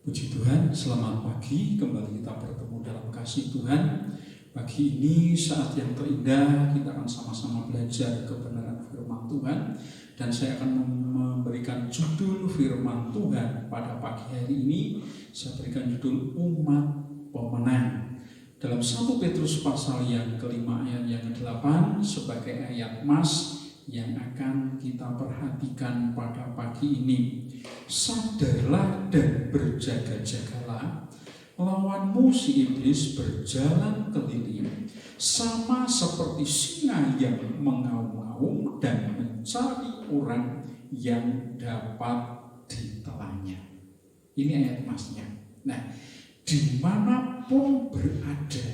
Puji Tuhan, selamat pagi. Kembali kita bertemu dalam kasih Tuhan. Pagi ini saat yang terindah, kita akan sama-sama belajar kebenaran firman Tuhan. Dan saya akan memberikan judul firman Tuhan pada pagi hari ini. Saya berikan judul Umat Pemenang. Dalam 1 Petrus pasal yang kelima ayat yang ke-8 sebagai ayat mas yang akan kita perhatikan pada pagi ini. Sadarlah dan berjaga-jagalah, lawanmu si iblis berjalan keliling sama seperti singa yang mengaum-ngaum dan mencari orang yang dapat ditelannya. Ini ayat masnya. Nah, dimanapun berada,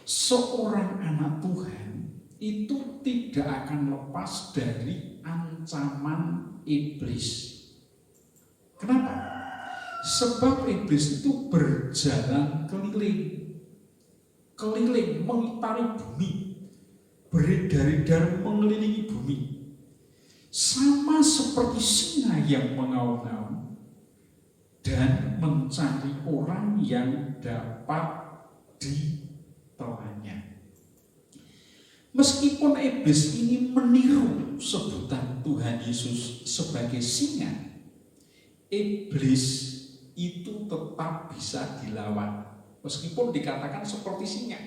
seorang anak Tuhan itu tidak akan lepas dari ancaman iblis. Kenapa? Sebab iblis itu berjalan keliling mengitari bumi, beredar-edar mengelilingi bumi, sama seperti singa yang mengaum-ngaum dan mencari orang yang dapat ditelannya. Meskipun iblis ini meniru sebutan Tuhan Yesus sebagai singa, iblis itu tetap bisa dilawan. Meskipun dikatakan seperti singa,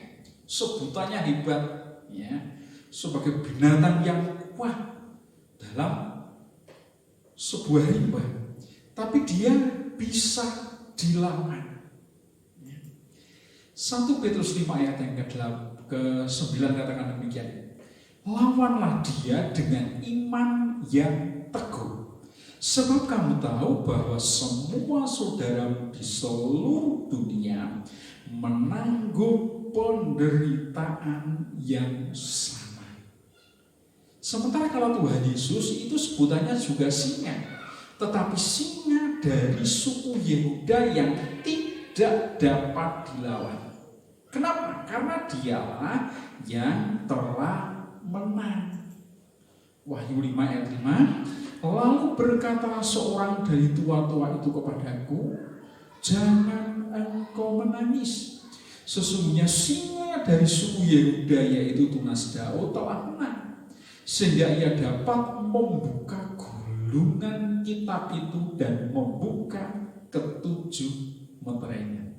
sebutannya hebat, ya, sebagai binatang yang kuat dalam sebuah rimba, tapi dia bisa dilawan. 1 Petrus 5 ayat yang ke-9 katakan demikian. Lawanlah dia dengan iman yang teguh. Sebab kamu tahu bahwa semua saudaramu di seluruh dunia menanggung penderitaan yang sama. Sementara kalau Tuhan Yesus itu sebutannya juga singa, tetapi singa dari suku Yehuda yang tidak dapat dilawan. Kenapa? Karena dialah yang telah menang. Wahyu 5 ayat 5. Lalu berkatalah seorang dari tua-tua itu kepadaku, jangan engkau menangis. Sesungguhnya singa dari suku Yehuda yaitu tunas Daud telah menang, sehingga ia dapat membuka gulungan kitab itu dan membuka ketujuh meterainya.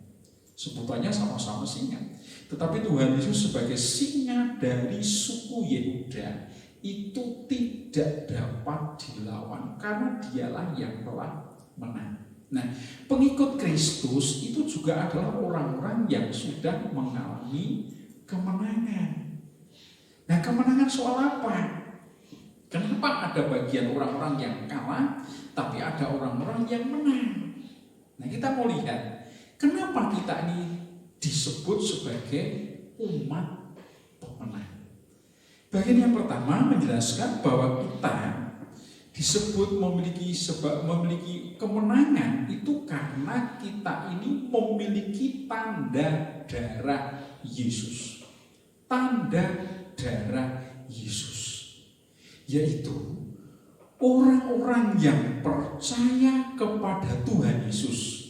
Sebutannya sama-sama singa, tetapi Tuhan Yesus sebagai singa dari suku Yehuda itu tidak dapat dilawan karena dialah yang telah menang. Nah, pengikut Kristus itu juga adalah orang-orang yang sudah mengalami kemenangan. Nah, kemenangan soal apa? Kenapa ada bagian orang-orang yang kalah, tapi ada orang-orang yang menang? Nah, kita mau lihat kenapa kita ini disebut sebagai umat pemenang. Bagian yang pertama menjelaskan bahwa kita disebut memiliki kemenangan itu karena kita ini memiliki tanda darah Yesus. Tanda darah Yesus, yaitu orang-orang yang percaya kepada Tuhan Yesus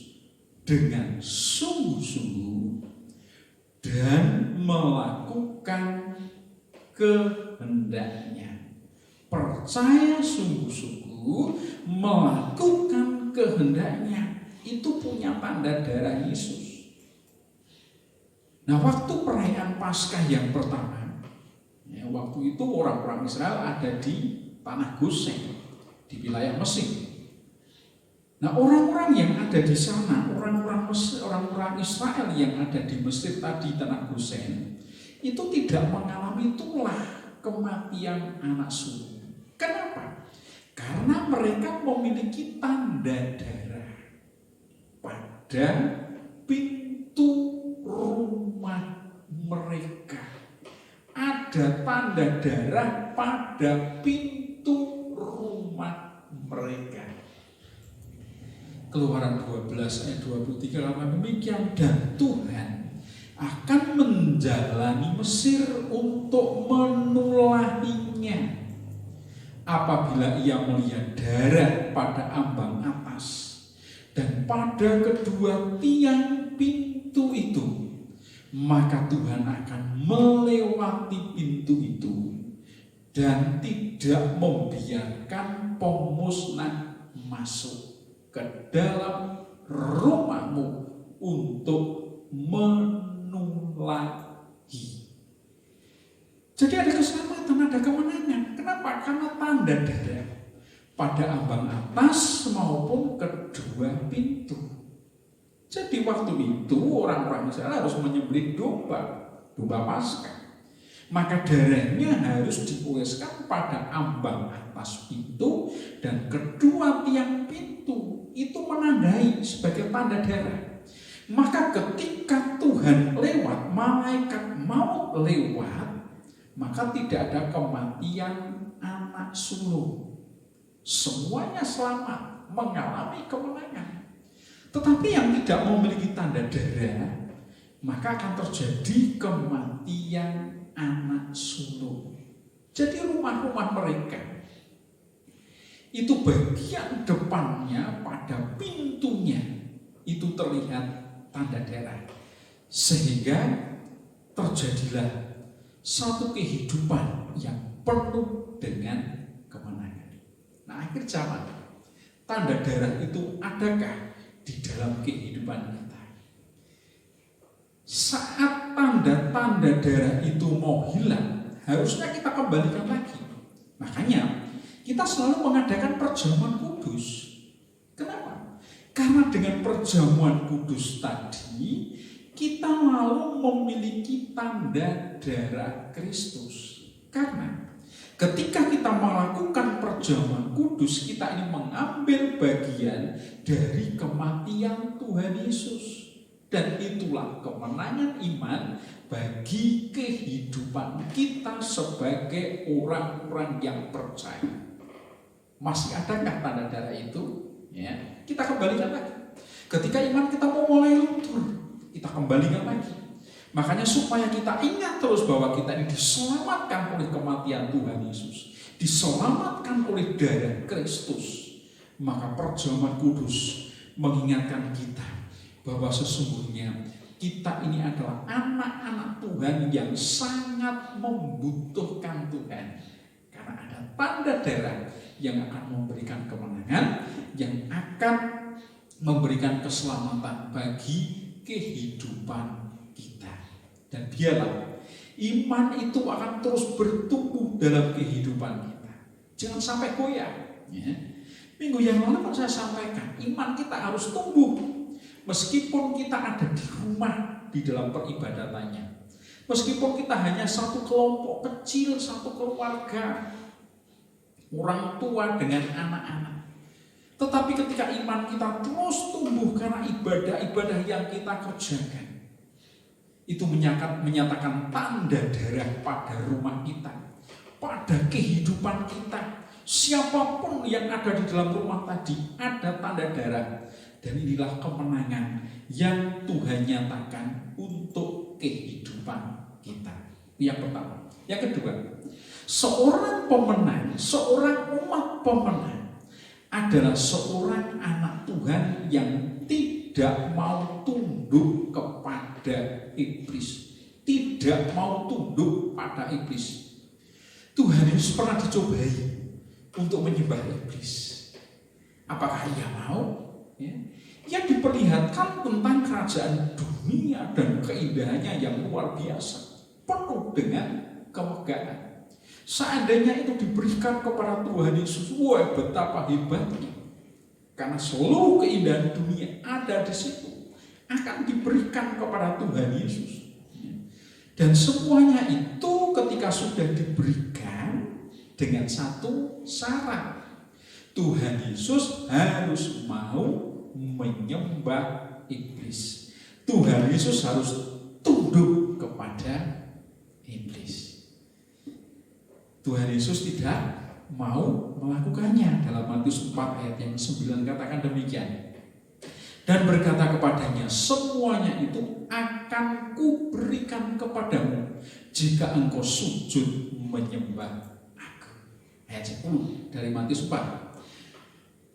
dengan sungguh-sungguh dan melakukan kehendaknya. Percaya sungguh-sungguh, melakukan kehendaknya, itu punya tanda darah Yesus. Nah, waktu perayaan Paskah yang pertama, ya, waktu itu orang-orang Israel ada di tanah Gosen, di wilayah Mesir. Nah, orang-orang yang ada di sana, orang-orang Israel yang ada di Mesir tadi, tanah Gosen, itu tidak mengalami itulah kematian anak sulung. Kenapa? Karena mereka memiliki tanda darah pada pintu rumah mereka. Ada tanda darah pada pintu rumah mereka. Keluaran 12 ayat 23 katakan demikian, dan Tuhan akan menjalani Mesir untuk menulahinya apabila ia melihat darah pada ambang atas. Dan pada kedua tiang pintu itu, maka Tuhan akan melewati pintu itu dan tidak membiarkan pemusnah masuk ke dalam rumahmu untuk menulahi. Jadi ada keselamatan, ada kemenangan. Kenapa? Karena tanda darah pada ambang atas maupun kedua pintu. Jadi waktu itu orang-orang Israel harus menyembelih domba Paskah. Maka darahnya harus dioleskan pada ambang atas pintu dan kedua tiang pintu. Itu menandai sebagai tanda darah. Maka ketika Tuhan lewat, malaikat maut lewat, maka tidak ada kematian anak sulung. Semuanya selamat, mengalami kemenangan. Tetapi yang tidak memiliki tanda darah, maka akan terjadi kematian anak sulung. Jadi rumah-rumah mereka itu bagian depannya pada pintunya itu terlihat tanda darah, sehingga terjadilah satu kehidupan yang penuh dengan kemenangan. Nah, akhir zaman, tanda darah itu adakah di dalam kehidupan kita? Saat tanda-tanda darah itu mau hilang, harusnya kita kembalikan lagi. Makanya kita selalu mengadakan perjamuan kudus. Kenapa? Karena dengan perjamuan kudus tadi, kita lalu memiliki tanda darah Kristus. Karena ketika kita melakukan perjamuan kudus, kita ini mengambil bagian dari kematian Tuhan Yesus. Dan itulah kemenangan iman bagi kehidupan kita sebagai orang-orang yang percaya. Masih adakah tanda darah itu? Ya, kita kembalikan lagi. Ketika iman kita mau mulai luntur, kita kembalikan lagi. Makanya supaya kita ingat terus bahwa kita ini diselamatkan oleh kematian Tuhan Yesus, diselamatkan oleh darah Kristus. Maka perjamuan kudus mengingatkan kita bahwa sesungguhnya kita ini adalah anak-anak Tuhan yang sangat membutuhkan Tuhan. Karena ada tanda darah yang akan memberikan kemenangan, yang akan memberikan keselamatan bagi kehidupan kita. Dan biarlah iman itu akan terus bertumbuh dalam kehidupan kita. Jangan sampai goyah. Ya. Minggu yang lalu kan saya sampaikan, iman kita harus tumbuh. Meskipun kita ada di rumah di dalam peribadatannya, meskipun kita hanya satu kelompok kecil, satu keluarga, orang tua dengan anak-anak, tetapi ketika iman kita terus tumbuh karena ibadah-ibadah yang kita kerjakan, itu menyatakan tanda darah pada rumah kita, pada kehidupan kita. Siapapun yang ada di dalam rumah tadi ada tanda darah. Dan inilah kemenangan yang Tuhan nyatakan untuk kehidupan kita. Yang pertama. Yang kedua, seorang pemenang, seorang umat pemenang adalah seorang anak Tuhan yang tidak mau tunduk kepada iblis. Tidak mau tunduk pada iblis. Tuhan Yesus pernah dicobai untuk menyembah iblis. Apakah ia mau? Yang diperlihatkan tentang kerajaan dunia dan keindahannya yang luar biasa, penuh dengan kemegahan. Seandainya itu diberikan kepada Tuhan Yesus, wah betapa hebatnya. Karena seluruh keindahan dunia ada di situ, akan diberikan kepada Tuhan Yesus. Dan semuanya itu ketika sudah diberikan dengan satu syarat. Tuhan Yesus harus mau menyembah iblis. Tuhan Yesus harus tunduk kepada iblis. Tuhan Yesus tidak mau melakukannya. Dalam Matius 4 ayat yang 9 katakan demikian. Dan berkata kepadanya, semuanya itu akan kuberikan kepadamu jika engkau sujud menyembah aku. Ayat 10 dari Matius 4.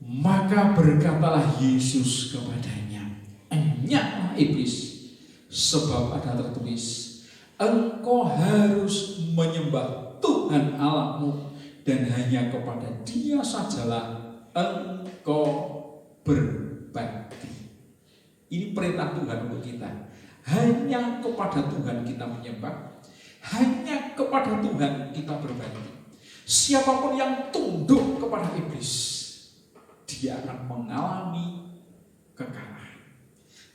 Maka berkatalah Yesus kepadanya, "Enyaklah iblis, sebab ada tertulis, engkau harus menyembah Tuhan Allahmu, dan hanya kepada Dia sajalah engkau berbakti." Ini perintah Tuhan untuk kita. Hanya kepada Tuhan kita menyembah, hanya kepada Tuhan kita berbakti. Siapapun yang tunduk kepada iblis, dia akan mengalami kekalahan.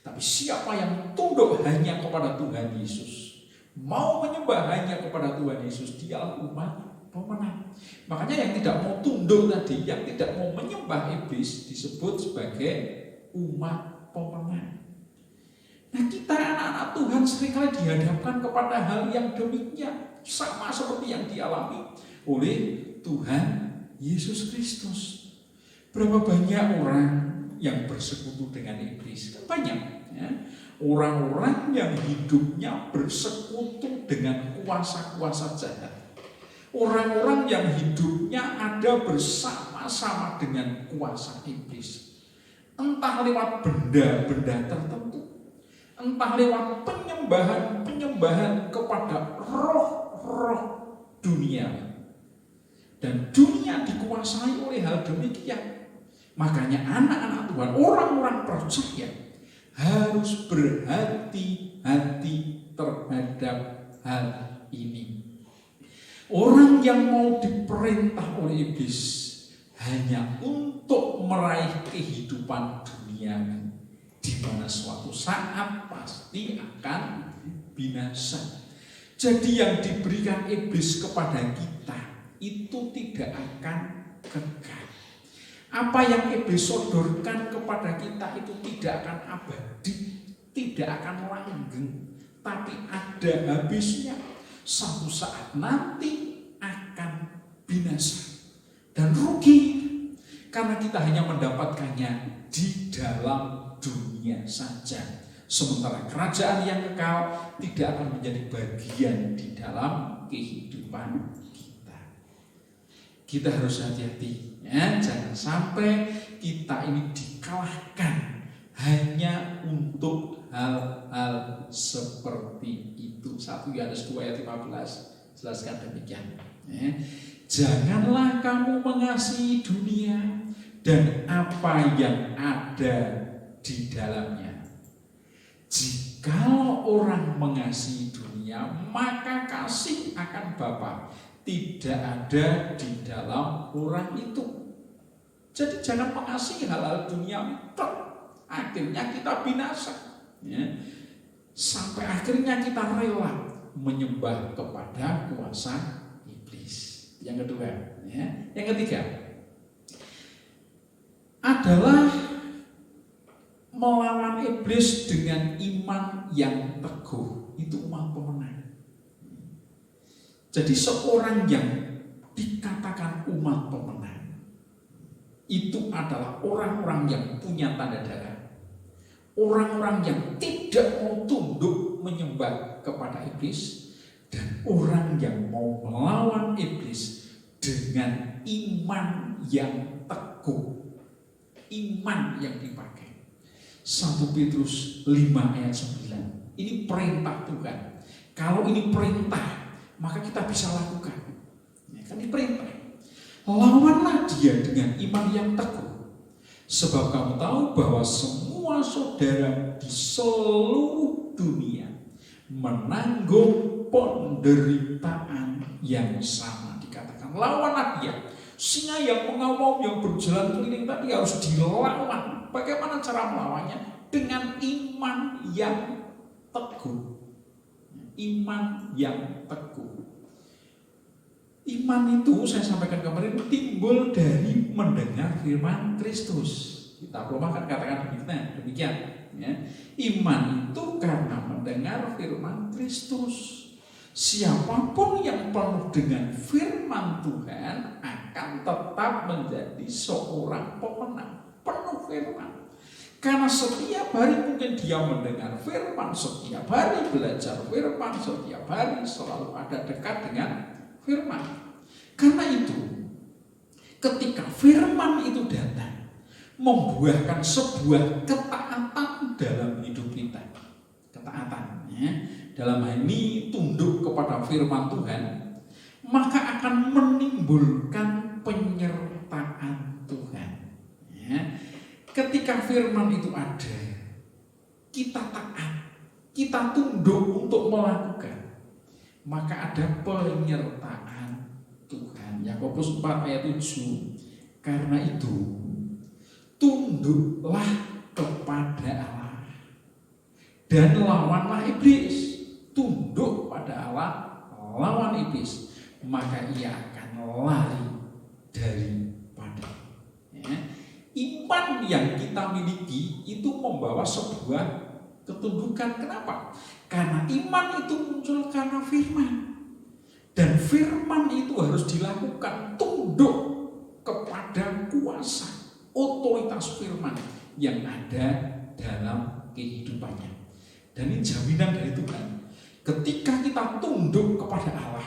Tapi siapa yang tunduk hanya kepada Tuhan Yesus, mau menyembah hanya kepada Tuhan Yesus, dia umat pemenang. Makanya yang tidak mau tunduk tadi, yang tidak mau menyembah iblis, disebut sebagai umat pemenang. Nah, kita anak-anak Tuhan seringkali dihadapkan kepada hal yang demikian, sama seperti yang dialami oleh Tuhan Yesus Kristus. Berapa banyak orang yang bersekutu dengan iblis? Kan banyak, ya. Orang-orang yang hidupnya bersekutu dengan kuasa-kuasa jahat. Orang-orang yang hidupnya ada bersama-sama dengan kuasa iblis. Entah lewat benda-benda tertentu, entah lewat penyembahan kepada roh-roh dunia. Dan dunia dikuasai oleh hal demikian. Makanya anak-anak Tuhan, orang-orang percaya harus berhati-hati terhadap hal ini. Orang yang mau diperintah oleh iblis hanya untuk meraih kehidupan dunia, di mana suatu saat pasti akan binasa. Jadi yang diberikan iblis kepada kita itu tidak akan kekal. Apa yang iblis sodorkan kepada kita itu tidak akan abadi, tidak akan langgeng, tapi ada habisnya. Suatu saat nanti akan binasa dan rugi, karena kita hanya mendapatkannya di dalam dunia saja. Sementara kerajaan yang kekal tidak akan menjadi bagian di dalam kehidupan kita. Kita harus hati-hati, ya, jangan sampai kita ini dikalahkan hanya untuk hal-hal seperti itu. 1 Yohanes 2 ayat 15 jelaskan demikian, ya. Janganlah kamu mengasihi dunia dan apa yang ada di dalamnya. Jikalau orang mengasihi dunia, maka kasih akan Bapa tidak ada di dalam orang itu. Jadi jangan mengasihi hal-hal dunia, akhirnya kita binasa, ya. Sampai akhirnya kita rela menyembah kepada kuasa iblis. Yang kedua, ya. Yang ketiga adalah melawan iblis dengan iman yang teguh. Itu umat pemenang. Jadi seorang yang dikatakan umat pemenang itu adalah orang-orang yang punya tanda darah, orang-orang yang tidak mau tunduk menyembah kepada iblis, dan orang yang mau melawan iblis dengan iman yang teguh, iman yang dipakai. 1 Petrus 5 ayat 9. Ini perintah Tuhan. Kalau ini perintah, maka kita bisa lakukan. Ya, kan ini perintah. Lawanlah dia dengan iman yang teguh. Sebab kamu tahu bahwa semua saudara di seluruh dunia menanggung penderitaan yang sama. Dikatakan lawanlah dia. Singa yang mengaum yang berjalan keliling tadi harus dilawan. Bagaimana cara melawannya? Dengan iman yang teguh. Iman yang teguh. Iman itu saya sampaikan kemarin timbul dari mendengar firman Kristus. Kita belum akan katakan demikian, ya. Iman itu karena mendengar firman Kristus. Siapapun yang penuh dengan firman Tuhan akan tetap menjadi seorang pemenang, penuh firman. Karena setiap hari mungkin dia mendengar firman, setiap hari belajar firman, setiap hari selalu ada dekat dengan firman. Karena itu, ketika firman itu datang, membuahkan sebuah ketaatan dalam hidup kita. Ketaatan, ya. Dalam hal ini tunduk kepada firman Tuhan, maka akan menimbulkan penyertaan Tuhan. Ya. Ketika firman itu ada, kita taat, kita tunduk untuk melakukan, maka ada penyertaan Tuhan. Yakobus 4 ayat 7. Karena itu, tunduklah kepada Allah dan lawanlah iblis. Tunduk pada Allah, lawan iblis, maka ia akan lari daripada. Ya. Iman yang kita miliki itu membawa sebuah ketundukan. Kenapa? Karena iman itu muncul karena firman, dan firman itu harus dilakukan tunduk kepada kuasa otoritas firman yang ada dalam kehidupannya. Dan ini jaminan dari Tuhan. Ketika kita tunduk kepada Allah,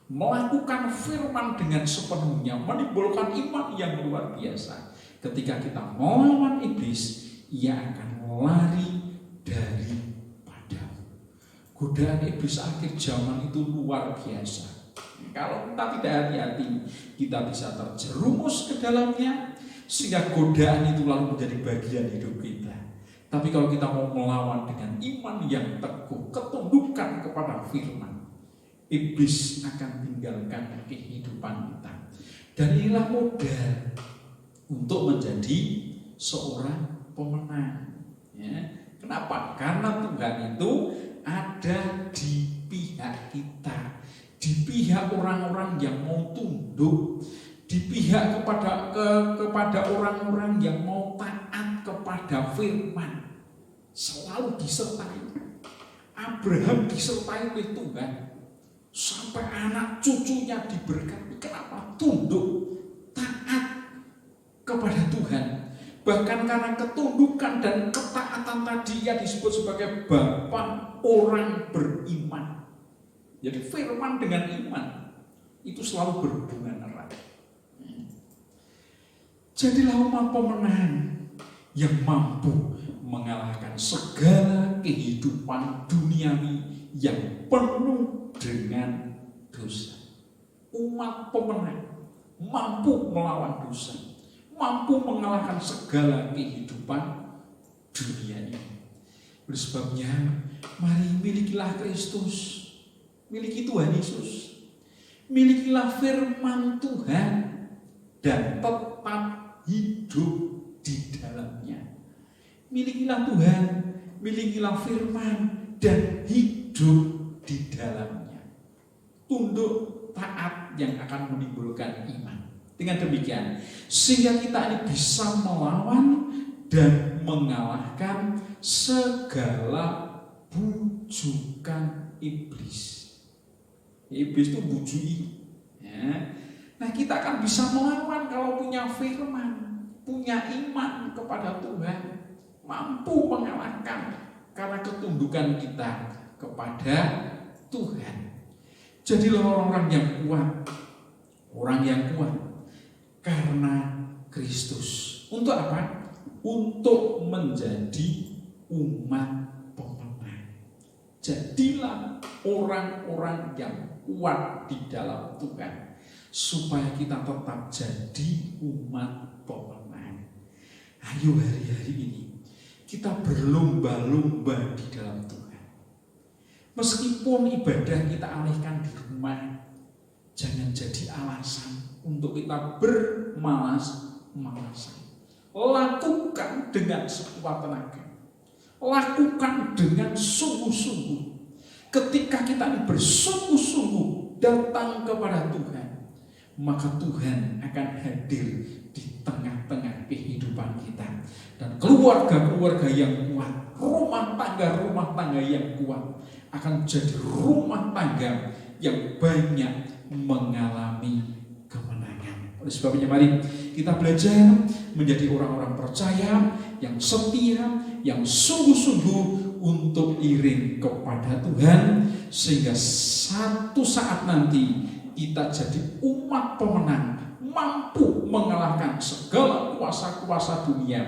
melakukan firman dengan sepenuhnya, menimbulkan iman yang luar biasa. Ketika kita melawan iblis, ia akan lari daripada. Godaan iblis akhir zaman itu luar biasa. Kalau kita tidak hati-hati, kita bisa terjerumus ke dalamnya, sehingga godaan itu lalu menjadi bagian hidup kita. Tapi kalau kita mau melawan dengan iman yang teguh, ketundukan kepada firman, iblis akan tinggalkan kehidupan kita. Dan inilah modal untuk menjadi seorang pemenang. Ya. Kenapa? Karena Tuhan itu ada di pihak kita, di pihak orang-orang yang mau tunduk, di pihak kepada orang-orang yang mau taat kepada firman. Selalu disertai. Abraham disertai oleh Tuhan sampai anak cucunya diberkati. Kenapa? Tunduk, taat kepada Tuhan. Bahkan karena ketundukan dan ketaatan tadi, ia disebut sebagai bapa orang beriman. Jadi firman dengan iman itu selalu berhubungan erat. Jadilah umat pemenang yang mampu mengalahkan segala kehidupan duniawi yang penuh dengan dosa. Umat pemenang mampu melawan dosa, mampu mengalahkan segala kehidupan dunia ini. Oleh sebabnya, mari milikilah Kristus, miliki Tuhan Yesus, milikilah firman Tuhan, dan tetap hidup di dalamnya. Milikilah Tuhan, milikilah firman, dan hidup di dalamnya. Tunduk, taat yang akan menimbulkan iman. Dengan demikian, sehingga kita ini bisa melawan dan mengalahkan segala bujukan iblis. Iblis itu bujui. Ya. Nah, kita akan bisa melawan kalau punya firman, punya iman kepada Tuhan, mampu mengalahkan karena ketundukan kita kepada Tuhan. Jadilah orang-orang yang kuat, orang yang kuat karena Kristus. Untuk apa? Untuk menjadi umat pemenang. Jadilah orang-orang yang kuat di dalam Tuhan, supaya kita tetap jadi umat pemenang. Ayo hari-hari ini kita berlomba-lomba di dalam Tuhan. Meskipun ibadah kita alihkan di rumah, jangan jadi alasan untuk kita bermalas-malasan. Lakukan dengan sekuat tenaga. Lakukan dengan sungguh-sungguh. Ketika kita bersungguh-sungguh datang kepada Tuhan, maka Tuhan akan hadir di tengah-tengah kehidupan kita. Dan keluarga-keluarga yang kuat, rumah tangga yang kuat, akan jadi rumah tangga yang banyak mengalami kemenangan. Oleh sebabnya mari kita belajar menjadi orang-orang percaya yang setia, yang sungguh-sungguh untuk iring kepada Tuhan, sehingga satu saat nanti kita jadi umat pemenang mampu mengalahkan segala kuasa-kuasa dunia,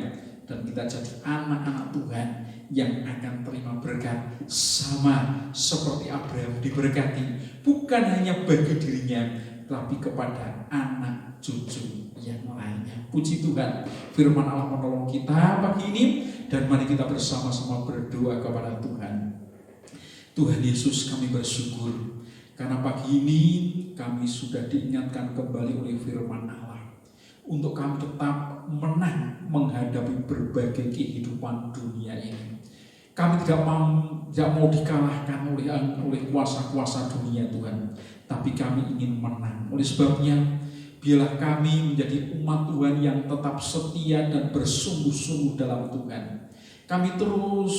dan kita jadi anak-anak Tuhan yang akan terima berkat sama seperti Abraham diberkati, bukan hanya bagi dirinya tapi kepada anak cucu yang lainnya. Puji Tuhan, firman Allah menolong kita pagi ini, dan mari kita bersama-sama berdoa kepada Tuhan. Tuhan Yesus, kami bersyukur karena pagi ini kami sudah diingatkan kembali oleh firman Allah untuk kami tetap menang menghadapi berbagai kehidupan dunia ini. Kami tidak mau dikalahkan oleh kuasa-kuasa dunia Tuhan, tapi kami ingin menang. Oleh sebabnya, biarlah kami menjadi umat Tuhan yang tetap setia dan bersungguh-sungguh dalam Tuhan. Kami terus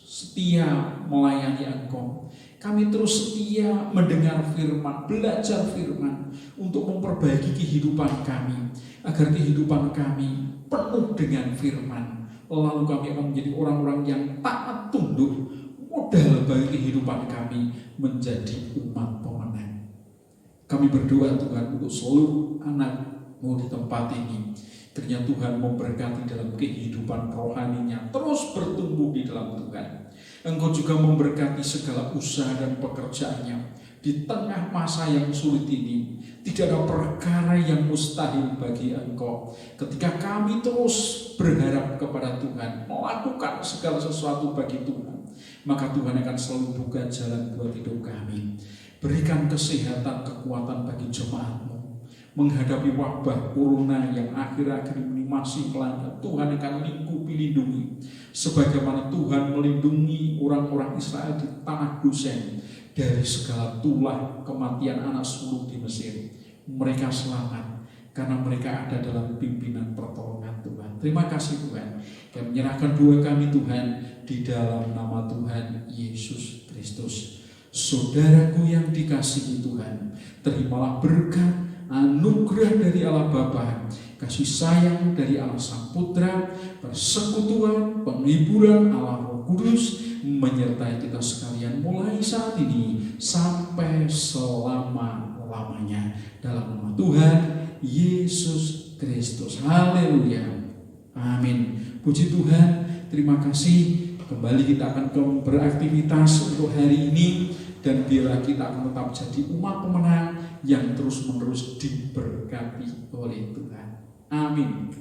setia melayani Engkau. Kami terus setia mendengar firman, belajar firman untuk memperbaiki kehidupan kami, agar kehidupan kami penuh dengan firman. Lalu kami akan menjadi orang-orang yang taat tunduk, modal bagi kehidupan kami menjadi umat pemenang. Kami berdoa Tuhan untuk seluruh anak-Mu di tempat ini. Kiranya Tuhan memberkati dalam kehidupan rohaninya, terus bertumbuh di dalam Tuhan. Engkau juga memberkati segala usaha dan pekerjaannya. Di tengah masa yang sulit ini, tidak ada perkara yang mustahil bagi Engkau. Ketika kami terus berharap kepada Tuhan, melakukan segala sesuatu bagi Tuhan, maka Tuhan akan selalu buka jalan buat hidup kami. Berikan kesehatan, kekuatan bagi jemaat-Mu menghadapi wabah corona yang akhir-akhir ini masih melanda. Tuhan akan lindungi, sebagaimana Tuhan melindungi orang-orang Israel di tanah Gosen dari segala tulah kematian anak sulung di Mesir. Mereka selamat karena mereka ada dalam pimpinan pertolongan Tuhan. Terima kasih Tuhan. Kami menyerahkan doa kami Tuhan di dalam nama Tuhan Yesus Kristus. Saudaraku yang dikasihi Tuhan, terimalah berkat, anugerah dari Allah Bapa, kasih sayang dari Allah Sang Putra, persekutuan, penghiburan Allah Roh Kudus menyertai kita sekalian mulai saat ini sampai selama-lamanya, dalam nama Tuhan Yesus Kristus. Haleluya. Amin. Puji Tuhan. Terima kasih. Kembali kita akan beraktivitas untuk hari ini, dan biarlah kita akan tetap jadi umat pemenang yang terus-menerus diberkati oleh Tuhan. Amin.